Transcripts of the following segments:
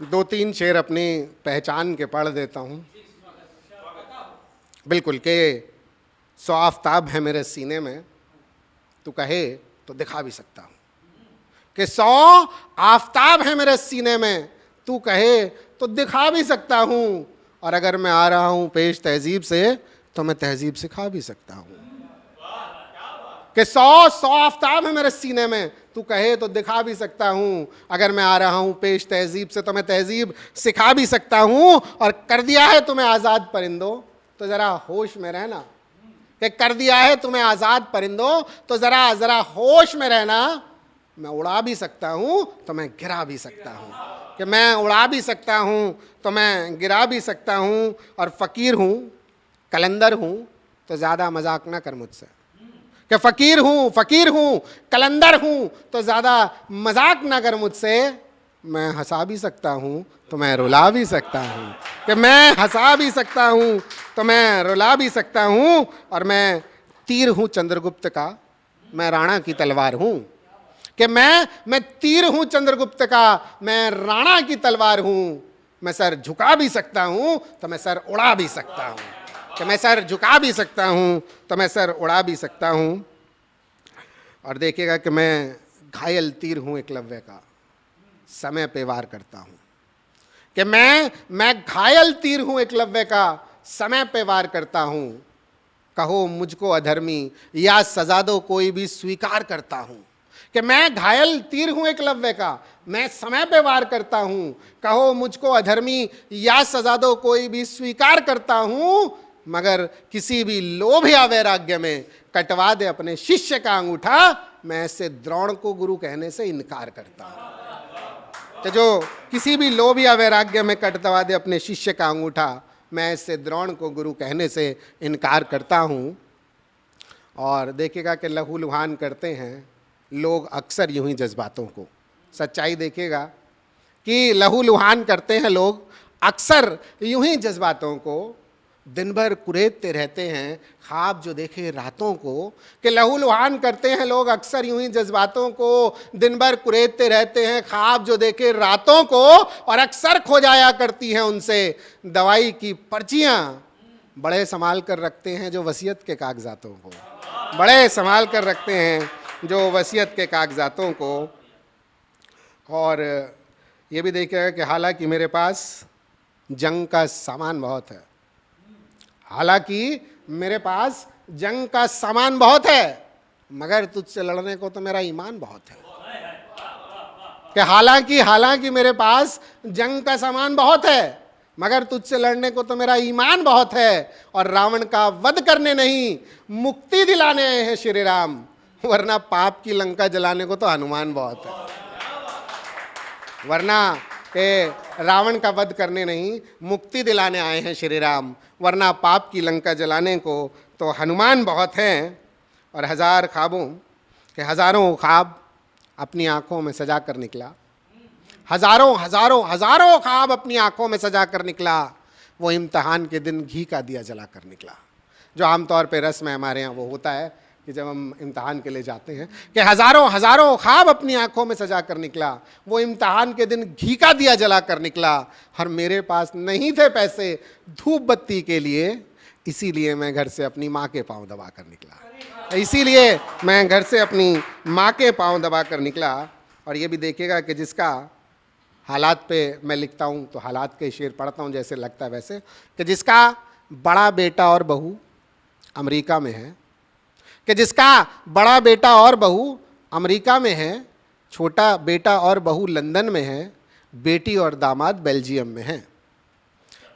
दो तीन शेर अपनी पहचान के पढ़ देता हूँ। बिल्कुल के 100 आफ्ताब है मेरे सीने में, तू कहे तो दिखा भी सकता हूँ। कि 100 आफ्ताब है मेरे सीने में, तू कहे तो दिखा भी सकता हूँ। और अगर मैं आ रहा हूँ पेश तहजीब से, तो मैं तहजीब सिखा भी सकता हूँ। कि 100 आफ्ताब है मेरे सीने में, तू कहे तो दिखा भी सकता हूँ। अगर मैं आ रहा हूँ पेश तहजीब से, तो मैं तहजीब सिखा भी सकता हूँ। और कर दिया है तुम्हें आज़ाद परिंदों, तो ज़रा होश में रहना। कि कर दिया है तुम्हें आज़ाद परिंदों, तो ज़रा ज़रा होश में रहना। मैं उड़ा भी सकता हूँ तो मैं गिरा भी सकता हूँ। कि मैं उड़ा भी सकता हूँ तो मैं गिरा भी सकता हूँ। और फ़कीर हूँ, कलंदर हूँ, तो ज़्यादा मजाक ना कर मुझसे। कि फ़कीर हूँ, कलंदर हूँ, तो ज़्यादा मजाक ना कर मुझसे। मैं हंसा भी सकता हूँ तो मैं रुला भी सकता हूँ। कि मैं हंसा भी सकता हूँ तो मैं रुला भी सकता हूँ। और मैं तीर हूँ चंद्रगुप्त का, मैं राणा की तलवार हूँ। कि मैं तीर हूँ चंद्रगुप्त का, मैं राणा की तलवार हूँ। मैं सर झुका भी सकता हूँ तो मैं सर उड़ा भी सकता हूँ। कि मैं सर झुका भी सकता हूँ तो मैं सर उड़ा भी सकता हूँ। और देखिएगा कि मैं घायल तीर हूँ एकलव्य का, समय पे वार करता हूँ। कि मैं घायल तीर हूँ एकलव्य का, समय पे वार करता हूँ। कहो मुझको अधर्मी या सजा दो कोई भी स्वीकार करता हूँ। कि मैं घायल तीर हूँ एकलव्य का, मैं समय पे वार करता हूँ। कहो मुझको अधर्मी या सजा दो कोई भी स्वीकार करता हूँ। मगर किसी भी लोभ या वैराग्य में कटवा दे अपने शिष्य का अंगूठा, मैं ऐसे द्रोण को गुरु कहने से इनकार करता हूँ। कि जो किसी भी लोभ या वैराग्य में कटवा दे अपने शिष्य का अंगूठा, मैं ऐसे द्रोण को गुरु कहने से इनकार करता हूँ। और देखिएगा कि लहूलुहान करते हैं लोग अक्सर यूं ही जज्बातों को। सच्चाई देखिएगा कि लहूलुहान करते हैं लोग अक्सर यूं ही जज्बातों को। दिन भर कुरेदते रहते हैं ख्वाब जो देखे रातों को। कि लहूलुहान करते हैं लोग अक्सर यूं ही जज्बातों को, दिन भर कुरेदते रहते हैं ख्वाब जो देखे रातों को। और अक्सर खो जाया करती हैं उनसे दवाई की पर्चियां। बड़े संभाल कर रखते हैं जो वसीयत के कागजातों को, बड़े संभाल कर रखते हैं जो वसीयत के कागजातों को। और ये भी देखिएगा कि हालांकि मेरे पास जंग का सामान बहुत है, हालांकि मेरे पास जंग का सामान बहुत है, मगर तुझसे लड़ने को तो मेरा ईमान बहुत है। कि हालांकि मेरे पास जंग का सामान बहुत है, मगर तुझसे लड़ने को तो मेरा ईमान बहुत है। और रावण का वध करने नहीं, मुक्ति दिलाने आए हैं श्री राम, वरना पाप की लंका जलाने को तो हनुमान बहुत है। वरना के रावण का वध करने नहीं, मुक्ति दिलाने आए हैं श्री राम, वरना पाप की लंका जलाने को तो हनुमान बहुत हैं। और हजार ख्वाबों के हजारों ख्वाब अपनी आंखों में सजा कर निकला, हजारों हजारों हजारों ख्वाब अपनी आंखों में सजा कर निकला। वो इम्तहान के दिन घी का दिया जला कर निकला। जो आमतौर पे रस्म है हमारे यहाँ वो होता है कि जब हम इम्तहान के लिए जाते हैं कि हजारों हजारों ख्वाब अपनी आंखों में सजा कर निकला। वो इम्तहान के दिन घी का दिया जला कर निकला। और मेरे पास नहीं थे पैसे धूप बत्ती के लिए, इसीलिए मैं घर से अपनी माँ के पाँव दबा कर निकला, इसीलिए मैं घर से अपनी माँ के पाँव दबा कर निकला। और ये भी देखिएगा कि जिसका हालात पे मैं लिखता हूँ तो हालात के शेर पढ़ता हूँ जैसे लगता है वैसे। कि जिसका बड़ा बेटा और बहू अमेरिका में है, कि जिसका बड़ा बेटा और बहू अमेरिका में है, छोटा बेटा और बहू लंदन में है, बेटी और दामाद बेल्जियम में है।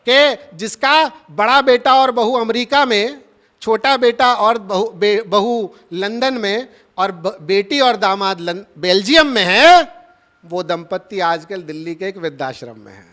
कि जिसका बड़ा बेटा और बहू अमेरिका में, छोटा बेटा और बहू लंदन में, और बेटी और दामाद बेल्जियम में है, वो दंपत्ति आजकल दिल्ली के एक वृद्धाश्रम में है।